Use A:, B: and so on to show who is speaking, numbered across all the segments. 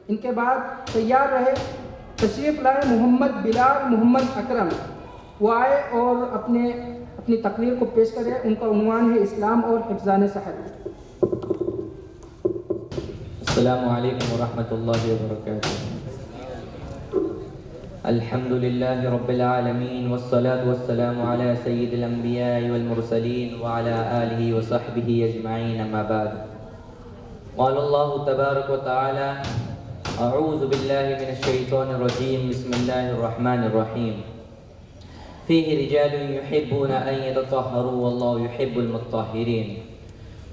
A: ان کے بعد تیار رہے، تشریف لائے محمد بلال محمد اکرم، وہ آئے اور اپنی تقریر کو پیش کرے۔ ان کا عنوان ہے اسلام اور حفظان صحت۔
B: السلام علیکم ورحمۃ اللہ وبرکاتہ۔ الحمد للہ رب العالمین والصلاة والسلام علی سید الانبیاء والمرسلین وعلی آلہ وصحبہ اجمعین، اما بعد۔ قال اللہ تبارک وتعالی اعوذ باللہ من الشیطان الرجیم، بسم اللہ الرحمن الرحیم۔ فیہ رجال یحبون ان یتطہروا واللہ یحب المطہرین۔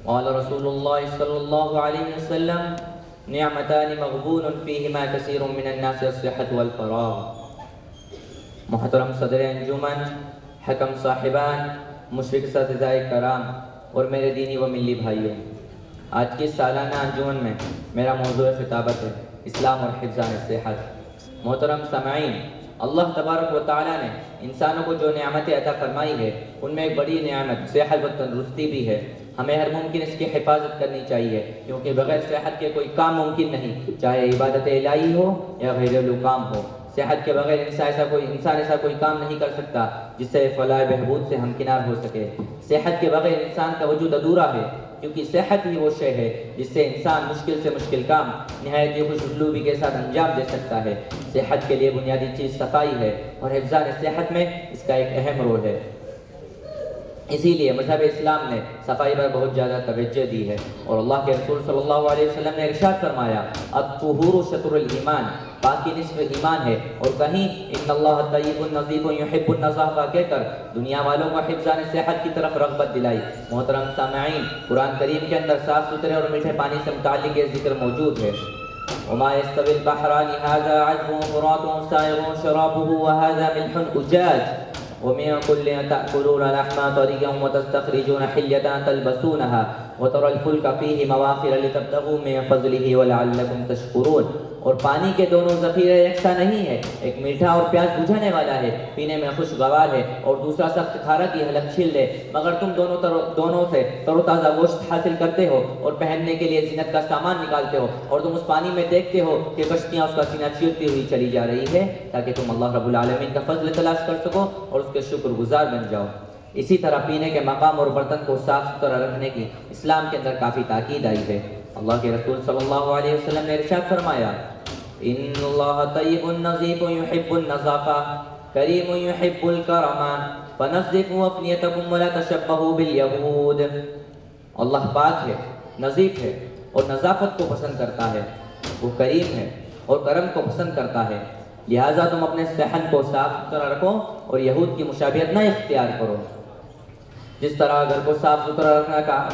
B: قال رسول اللہ صلی اللہ علیہ وسلم نعمتان مغبون فیہما کثیر من الناس الصحۃ والفراغ۔ محترم صدر انجمن، حکم صاحبان، مشرق اساتذۂ کرام اور میرے دینی و ملی بھائیوں، آج کی سالانہ انجمن میں میرا موضوع خطابت ہے اسلام اور حفظان صحت۔ محترم سامعین، اللہ تبارک و تعالیٰ نے انسانوں کو جو نعمتیں عطا فرمائی ہے ان میں ایک بڑی نعمت صحت و تندرستی بھی ہے۔ ہمیں ہر ممکن اس کی حفاظت کرنی چاہیے، کیونکہ بغیر صحت کے کوئی کام ممکن نہیں، چاہے عبادت الہی ہو یا گھریلو کام ہو۔ صحت کے بغیر انسان ایسا کوئی کام نہیں کر سکتا جس سے فلاح بہبود سے ہمکنار ہو سکے۔ صحت کے بغیر انسان کا وجود ادھورا ہے، کیونکہ صحت ہی وہ شے ہے جس سے انسان مشکل سے مشکل کام نہایت خوش اسلوبی کے ساتھ انجام دے سکتا ہے۔ صحت کے لیے بنیادی چیز صفائی ہے اور حفظان صحت میں اس کا ایک اہم رول ہے۔ اسی لیے مذہب اسلام نے صفائی پر بہت زیادہ توجہ دی ہے، اور اللہ کے رسول صلی اللہ علیہ وسلم نے ارشاد فرمایا الطہور شطر الایمان، پاکی نصف ایمان ہے، اور کہیں ان اللہ طیب نظیف یحب النظافہ کہہ کر دنیا والوں کو حفظان صحت کی طرف رغبت دلائی۔ محترم سامعین، قرآن کریم کے اندر صاف ستھرے اور میٹھے پانی سے متعلق یہ ذکر موجود ہے۔ وما يستوي البحران هذا عذب فرات سائغ شرابه وهذا ملح أجاج ومن كل تأكلون لحما طريا وتستخرجون حلية تلبسونها وترى الفلك فيه مواخر لتبتغوا من فضله ولعلكم تشكرون۔ اور پانی کے دونوں ذخیرے یکساں نہیں ہے، ایک میٹھا اور پیاس بجھانے والا ہے، پینے میں خوشگوار ہے، اور دوسرا سخت کھارا کی حلق چھیل دے، مگر تم دونوں سے تر و تازہ گوشت حاصل کرتے ہو اور پہننے کے لیے زینت کا سامان نکالتے ہو، اور تم اس پانی میں دیکھتے ہو کہ کشتیاں اس کا سینہ چیرتی ہوئی چلی جا رہی ہے، تاکہ تم اللہ رب العالمین کا فضل تلاش کر سکو اور اس کے شکر گزار بن جاؤ۔ اسی طرح پینے کے مقام اور برتن کو صاف ستھرا رکھنے کی اسلام کے اندر کافی تاکید آئی ہے۔ اللہ کے رسول صلی اللہ علیہ وسلم نے ارشاد فرمایا ان اللہ طیب نظیف یحب النظافہ کریم یحب الکرم فنظفوا افنیتکم ولا تشبہوا بالیہود۔ اللہ پاک ہے، نظیف ہے اور نظافت کو پسند کرتا ہے، وہ کریم ہے اور کرم کو پسند کرتا ہے، لہٰذا تم اپنے صحن کو صاف ستھرا رکھو اور یہود کی مشابہت نہ اختیار کرو۔ جس طرح گھر کو صاف ستھرا رکھنا کا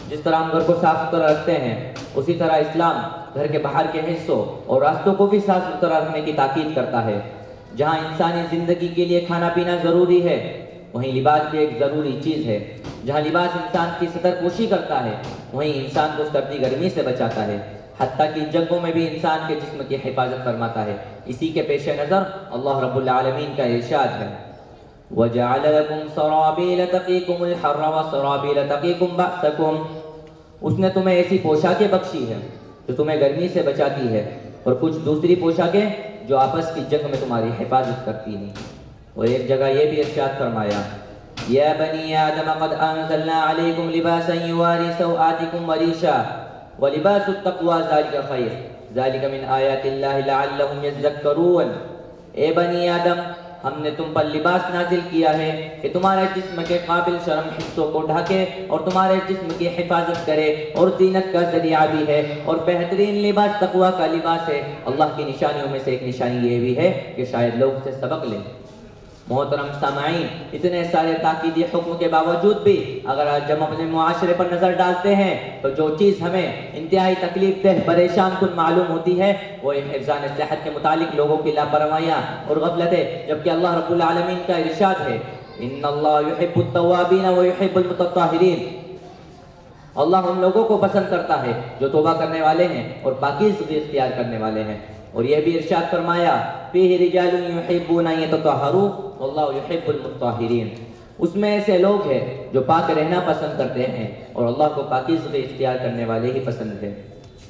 B: جس طرح ہم گھر کو صاف ستھرا رکھتے ہیں، اسی طرح اسلام گھر کے باہر کے حصوں اور راستوں کو بھی صاف ستھرا رکھنے کی تاکید کرتا ہے۔ جہاں انسانی زندگی کے لیے کھانا پینا ضروری ہے، وہیں لباس بھی ایک ضروری چیز ہے۔ جہاں لباس انسان کی ستر پوشی کرتا ہے، وہیں انسان کو سردی گرمی سے بچاتا ہے، حتیٰ کہ جنگوں میں بھی انسان کے جسم کی حفاظت فرماتا ہے۔ اسی کے پیش نظر اللہ رب العالمین کا ارشاد ہے وَجَعَلَ لَكُمْ سَرَابِيلَ تَقِيكُمُ الْحَرَّ وَسَرَابِيلَ تَقِيكُمْ بَأْسَكُمْ۔ اس نے تمہیں ایسی پوشاکیں بخشی ہے جو تمہیں گرمی سے بچاتی ہے، اور کچھ دوسری پوشاکیں جو آپس کی جنگ میں تمہاری حفاظت کرتی ہیں۔ اور ایک جگہ یہ بھی ارشاد فرمایا یا بنی آدم قد انزلنا علیکم لباسا یواری سوآتکم وریشا ولباس التقوی ذالک خیر ذالک من آیات اللہ لعلہم یذکرون۔ اے بنی آدم، ہم نے تم پر لباس نازل کیا ہے کہ تمہارے جسم کے قابل شرم حصوں کو ڈھکے اور تمہارے جسم کی حفاظت کرے، اور زینت کا ذریعہ بھی ہے، اور بہترین لباس تقوی کا لباس ہے۔ اللہ کی نشانیوں میں سے ایک نشانی یہ بھی ہے کہ شاید لوگ سے سبق لیں۔ محترم سامعین، اتنے سارے تاکیدی حکم کے باوجود بھی اگر آج ہم اپنے معاشرے پر نظر ڈالتے ہیں تو جو چیز ہمیں انتہائی تکلیف دہ پریشان کن معلوم ہوتی ہے وہ حفظان صحت کے متعلق لوگوں کی لاپرواہیاں اور غفلتیں، جبکہ اللہ رب العالمین کا ارشاد ہے ان اللہ یحب التوابین ویحب المتطہرین۔ اللہ ان لوگوں کو پسند کرتا ہے جو توبہ کرنے والے ہیں اور پاکیزگی اختیار کرنے والے ہیں۔ اور یہ بھی ارشاد فرمایا فیہ رجال یحبون ان یتطہروا واللہ یحب المطہرین۔ اس میں ایسے لوگ ہیں جو پاک رہنا پسند کرتے ہیں اور اللہ کو پاکیزگی اختیار کرنے والے ہی پسند ہیں۔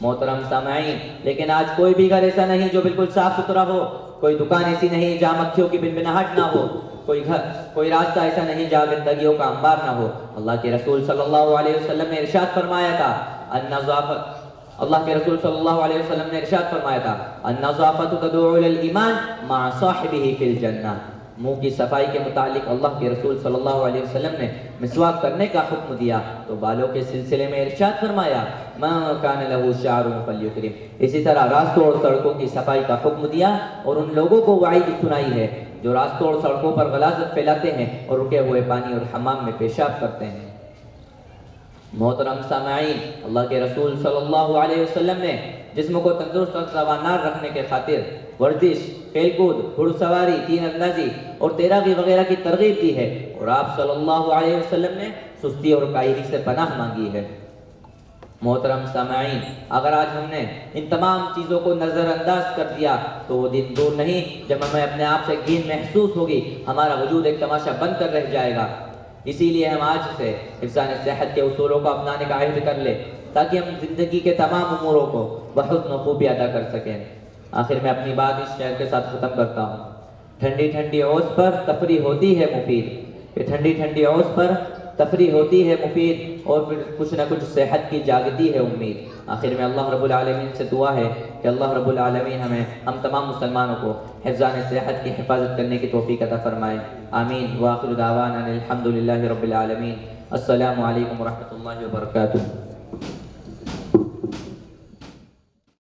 B: محترم سامعین، لیکن آج کوئی بھی گھر ایسا نہیں جو بالکل صاف ستھرا ہو، کوئی دکان ایسی نہیں جہاں مکھیوں کی بنبناہٹ نہ ہو، کوئی راستہ ایسا نہیں جہاں گندگیوں کا انبار نہ ہو۔ اللہ کے رسول صلی اللہ علیہ وسلم نے ارشاد فرمایا تھا النظافت تدعو الی الایمان مع صاحبہ فی الجنہ۔ منہ کی صفائی کے متعلق اللہ کے رسول صلی اللہ علیہ وسلم نے مسواک کرنے کا حکم دیا تو بالوں کے سلسلے میں ارشاد فرمایا من کان لہ شعر فلیکرم۔ اسی طرح راستوں اور سڑکوں کی صفائی کا حکم دیا اور ان لوگوں کو وعید سنائی ہے جو راستوں اور سڑکوں پر غلاظت پھیلاتے ہیں اور رکے ہوئے پانی اور حمام میں پیشاب کرتے ہیں۔ محترم سامعین، اللہ کے رسول صلی اللہ علیہ وسلم نے جسم کو تندرست اور توانا رکھنے کے خاطر ورزش، کھیل کود، گھڑ سواری، تیر اندازی اور تیراکی وغیرہ کی ترغیب دی ہے، اور آپ صلی اللہ علیہ وسلم نے سستی اور کاہلی سے پناہ مانگی ہے۔ محترم سامعین، اگر آج ہم نے ان تمام چیزوں کو نظر انداز کر دیا تو وہ دن دور نہیں جب ہمیں اپنے آپ سے گھین محسوس ہوگی، ہمارا وجود ایک تماشا بن کر رہ جائے گا۔ اسی لیے ہم آج سے حفظان صحت کے اصولوں کو اپنانے کا عہد کر لیں تاکہ ہم زندگی کے تمام اموروں کو بحسن و خوبی ادا کر سکیں۔ آخر میں اپنی بات اس شعر کے ساتھ ختم کرتا ہوں۔ ٹھنڈی ٹھنڈی اوس پر تفریح ہوتی ہے مفید، کہ ٹھنڈی ٹھنڈی اوس پر تفریح ہوتی ہے مفید، اور پھر کچھ نہ کچھ صحت کی جاگتی ہے امید۔ آخر میں اللہ رب العالمین سے دعا ہے کہ اللہ رب العالمین ہم تمام مسلمانوں کو حفظان صحت کی حفاظت کرنے کی توفیق عطا فرمائے، آمین۔ وآخر دعوانا الحمد للہ رب العالمین۔ السلام علیکم ورحمۃ اللہ وبرکاتہ۔